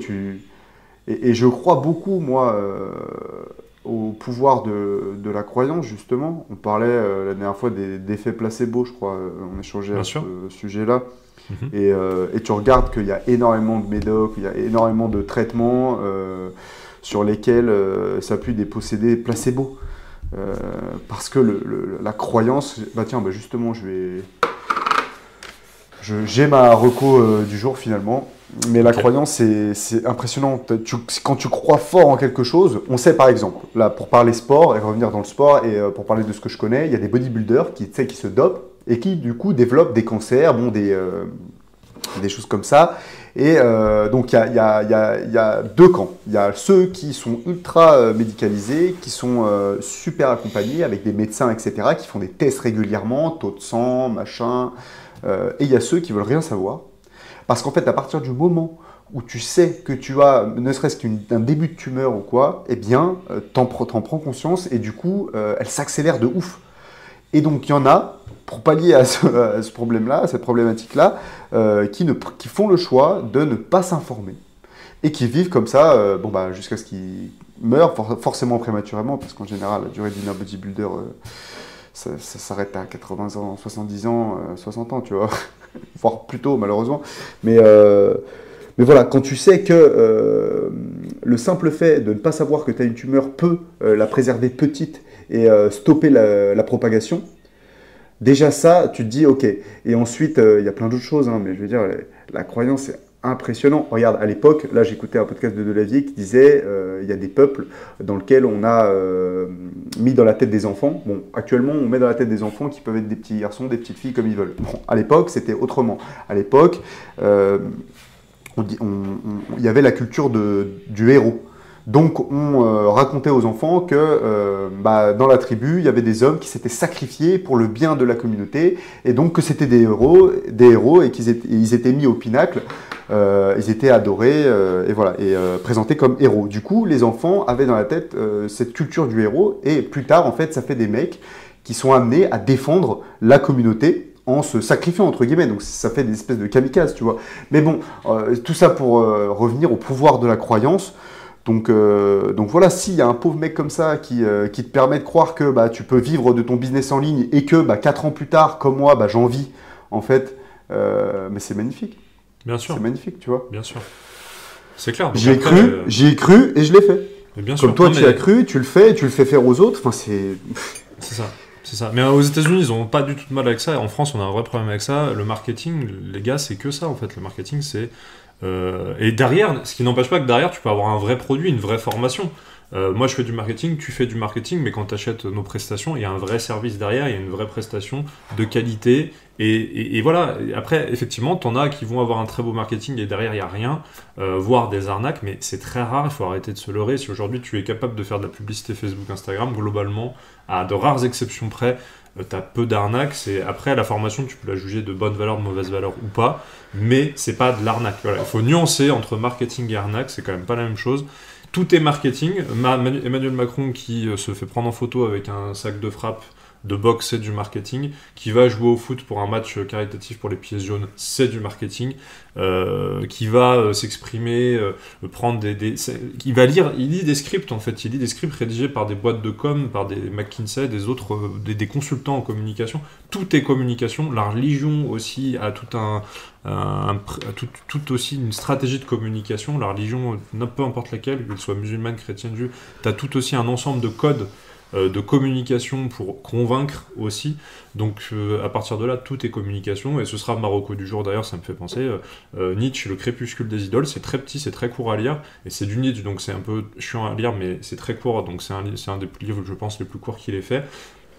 et je crois beaucoup, moi, au pouvoir de la croyance, justement. On parlait la dernière fois d'effets placebo, je crois. On échangeait Bien à sûr. ce sujet-là. Mhm. Et tu regardes qu'il y a énormément de médocs, il y a énormément de traitements sur lesquels s'appuient des possédés placebo. Parce que la croyance... Bah tiens, bah justement, j'ai ma reco du jour, finalement. Mais la croyance, c'est impressionnant. Quand tu crois fort en quelque chose, on sait par exemple, là pour parler sport et revenir dans le sport et pour parler de ce que je connais, il y a des bodybuilders qui se dopent et qui du coup développent des cancers, bon, des choses comme ça. Et donc il y a deux camps. Il y a ceux qui sont ultra médicalisés, qui sont super accompagnés avec des médecins, etc., qui font des tests régulièrement, taux de sang, machin. Et il y a ceux qui veulent rien savoir. Parce qu'en fait, à partir du moment où tu sais que tu as, ne serait-ce qu'un début de tumeur ou quoi, eh bien, t'en prends conscience et du coup, elle s'accélère de ouf. Et donc, il y en a, pour pallier à ce problème-là, à cette problématique-là, qui font le choix de ne pas s'informer et qui vivent comme ça jusqu'à ce qu'ils meurent, forcément prématurément, parce qu'en général, la durée d'une bodybuilder, ça s'arrête à 80 ans, 70 ans, 60 ans, tu vois. Voire plus tôt, malheureusement. Mais voilà, quand tu sais que le simple fait de ne pas savoir que tu as une tumeur peut la préserver petite et stopper la propagation, déjà ça, tu te dis ok. Et ensuite, il y a plein d'autres choses, hein, mais je veux dire, la croyance est impressionnant. Regarde, à l'époque, là j'écoutais un podcast de Delavier qui disait il y a des peuples dans lesquels on a mis dans la tête des enfants. Bon, actuellement, on met dans la tête des enfants qui peuvent être des petits garçons, des petites filles comme ils veulent. Bon, à l'époque, c'était autrement. À l'époque, il y avait la culture du héros. Donc on racontait aux enfants que dans la tribu, il y avait des hommes qui s'étaient sacrifiés pour le bien de la communauté, et donc que c'était des héros et ils étaient mis au pinacle, ils étaient adorés et voilà, et présentés comme héros. Du coup, les enfants avaient dans la tête cette culture du héros, et plus tard, en fait, ça fait des mecs qui sont amenés à défendre la communauté en se sacrifiant, entre guillemets. Donc ça fait des espèces de kamikazes, tu vois. Mais bon, tout ça pour revenir au pouvoir de la croyance. Donc voilà, s'il y a un pauvre mec comme ça qui te permet de croire que tu peux vivre de ton business en ligne et que 4 ans plus tard, comme moi, j'en vis, en fait, mais c'est magnifique. Bien sûr. C'est magnifique, tu vois. Bien sûr. C'est clair. J'y ai cru et je l'ai fait. Mais bien sûr. Comme toi, tu y as cru, tu le fais et tu le fais faire aux autres. Enfin, c'est... C'est ça. C'est ça. Mais aux États-Unis, ils n'ont pas du tout de mal avec ça. En France, on a un vrai problème avec ça. Le marketing, les gars, c'est que ça, en fait. Le marketing, c'est... et derrière, ce qui n'empêche pas que derrière, tu peux avoir un vrai produit, une vraie formation. Moi, je fais du marketing, tu fais du marketing, mais quand tu achètes nos prestations, il y a un vrai service derrière, il y a une vraie prestation de qualité. Et voilà. Et après, effectivement, t'en as qui vont avoir un très beau marketing et derrière, il n'y a rien, voire des arnaques, mais c'est très rare, il faut arrêter de se leurrer. Si aujourd'hui, tu es capable de faire de la publicité Facebook, Instagram, globalement, à de rares exceptions près, tu as peu d'arnaques. Après, la formation, tu peux la juger de bonne valeur, de mauvaise valeur ou pas, mais c'est pas de l'arnaque. Voilà. Il faut nuancer entre marketing et arnaque, c'est quand même pas la même chose. Tout est marketing. Emmanuel Macron qui se fait prendre en photo avec un sac de frappe de boxe, c'est du marketing. Qui va jouer au foot pour un match caritatif pour les pièces jaunes, c'est du marketing. Qui va s'exprimer, prendre il va lire, il lit des scripts en fait. Il lit des scripts rédigés par des boîtes de com, par des McKinsey, des autres, des consultants en communication. Tout est communication. La religion aussi a tout aussi une stratégie de communication. La religion, peu importe laquelle, qu'elle soit musulmane, chrétienne, juive, tu as tout aussi un ensemble de codes de communication pour convaincre aussi. Donc à partir de là, tout est communication, et ce sera Marocco du jour d'ailleurs, ça me fait penser. Nietzsche, Le crépuscule des idoles, c'est très petit, c'est très court à lire, et c'est du Nietzsche, donc c'est un peu chiant à lire, mais c'est très court, donc c'est un des livres, je pense, les plus courts qu'il ait fait.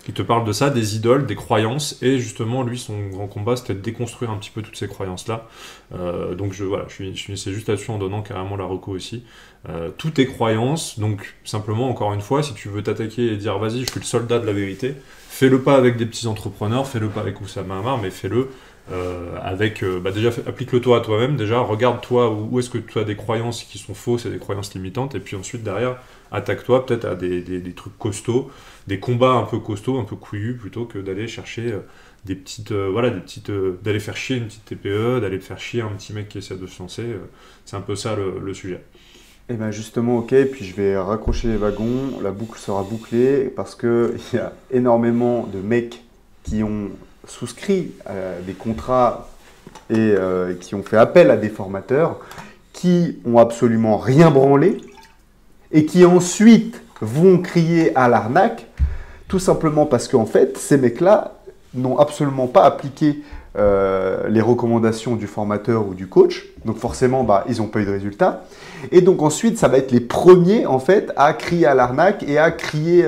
qui te parle de ça, des idoles, des croyances, et justement, lui, son grand combat, c'était de déconstruire un petit peu toutes ces croyances-là. Donc, je finissais juste là-dessus en donnant carrément la reco aussi. Toutes tes croyances, donc simplement, encore une fois, si tu veux t'attaquer et dire, vas-y, je suis le soldat de la vérité, fais-le pas avec des petits entrepreneurs, fais-le pas avec Oussama Ammar, mais fais-le déjà applique-le toi à toi-même, déjà regarde toi où est-ce que tu as des croyances qui sont fausses et des croyances limitantes, et puis ensuite derrière attaque-toi peut-être à des trucs costauds, des combats un peu costauds, un peu couillus, plutôt que d'aller chercher d'aller faire chier une petite TPE, d'aller faire chier un petit mec qui essaie de se lancer, c'est un peu ça le sujet. Et bien justement, ok, puis je vais raccrocher les wagons, la boucle sera bouclée, parce qu'il y a énormément de mecs qui ont souscrit des contrats et qui ont fait appel à des formateurs qui ont absolument rien branlé et qui ensuite vont crier à l'arnaque, tout simplement parce qu'en fait, ces mecs-là n'ont absolument pas appliqué les recommandations du formateur ou du coach. Donc forcément, ils n'ont pas eu de résultat. Et donc ensuite, ça va être les premiers en fait à crier à l'arnaque et à crier...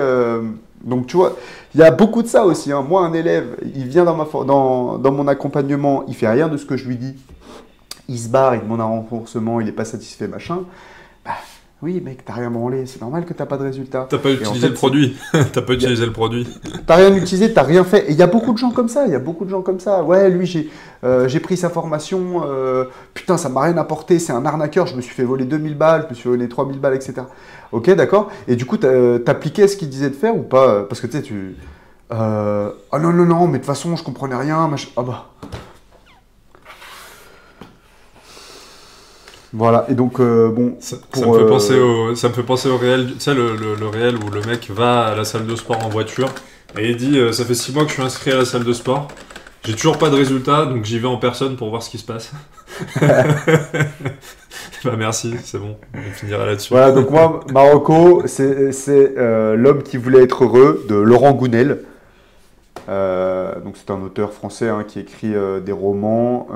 Donc tu vois, il y a beaucoup de ça aussi. Hein. Moi, un élève, il vient dans mon accompagnement, il fait rien de ce que je lui dis. Il se barre, il demande un remboursement, il n'est pas satisfait, machin. Oui, mec, t'as rien branlé, c'est normal que t'as pas de résultat. T'as pas utilisé le produit. T'as pas utilisé le produit. T'as rien utilisé, t'as rien fait. Et il y a beaucoup de gens comme ça, Ouais, lui, j'ai pris sa formation, putain, ça m'a rien apporté, c'est un arnaqueur, je me suis fait voler 2000 balles, je me suis volé 3000 balles, etc. Ok, d'accord. Et du coup, t'appliquais ce qu'il disait de faire ou pas? Parce que tu sais, ah non, mais de toute façon, je comprenais rien. Ah bah. Voilà, et donc, bon... Ça me fait penser au réel, tu sais, le réel où le mec va à la salle de sport en voiture et il dit ça fait 6 mois que je suis inscrit à la salle de sport, j'ai toujours pas de résultat, donc j'y vais en personne pour voir ce qui se passe. Merci, c'est bon, on finira là-dessus. Voilà, donc moi, Marocco, c'est L'homme qui voulait être heureux de Laurent Gounel. Donc c'est un auteur français qui écrit des romans,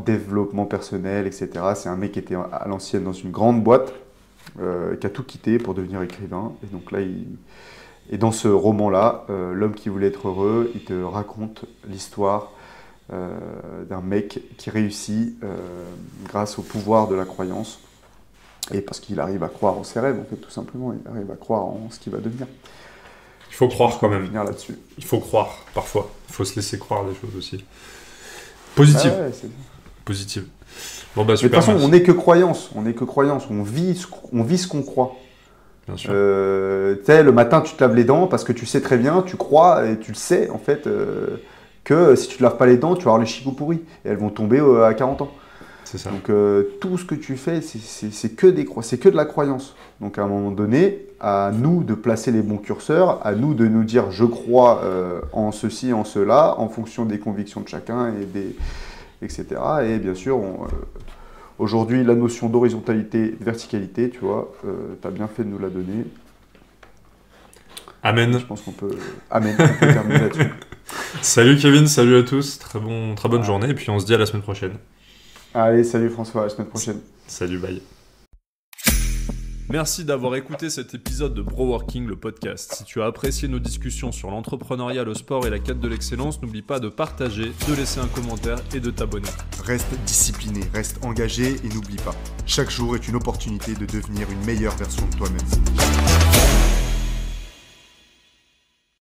développement personnel, etc. C'est un mec qui était à l'ancienne dans une grande boîte, qui a tout quitté pour devenir écrivain. Et donc là, et dans ce roman-là, L'homme qui voulait être heureux, il te raconte l'histoire d'un mec qui réussit grâce au pouvoir de la croyance. Et parce qu'il arrive à croire en ses rêves, en fait, tout simplement. Il arrive à croire en ce qu'il va devenir. Il faut croire quand même. Là-dessus. Il faut croire, parfois. Il faut se laisser croire des choses aussi. Positive. Ouais, positive. Bon, super. De toute façon, on n'est que croyance. On vit ce qu'on croit. Bien sûr. Le matin, tu te laves les dents parce que tu sais très bien, tu crois et tu le sais, en fait, que si tu te laves pas les dents, tu vas avoir les chicots pourris. Et elles vont tomber à 40 ans. C'est ça. Donc, tout ce que tu fais, c'est que de la croyance. Donc, à un moment donné, à nous de placer les bons curseurs, à nous de nous dire je crois en ceci, en cela, en fonction des convictions de chacun, etc. Et bien sûr, aujourd'hui, la notion d'horizontalité, de verticalité, tu vois, tu as bien fait de nous la donner. Amen. Je pense qu'on peut terminer là-dessus. Salut Kevin, salut à tous, très bonne journée, et puis on se dit à la semaine prochaine. Allez, salut François, à la semaine prochaine. Salut, bye. Merci d'avoir écouté cet épisode de Broworking, le podcast. Si tu as apprécié nos discussions sur l'entrepreneuriat, le sport et la quête de l'excellence, n'oublie pas de partager, de laisser un commentaire et de t'abonner. Reste discipliné, reste engagé et n'oublie pas, chaque jour est une opportunité de devenir une meilleure version de toi-même.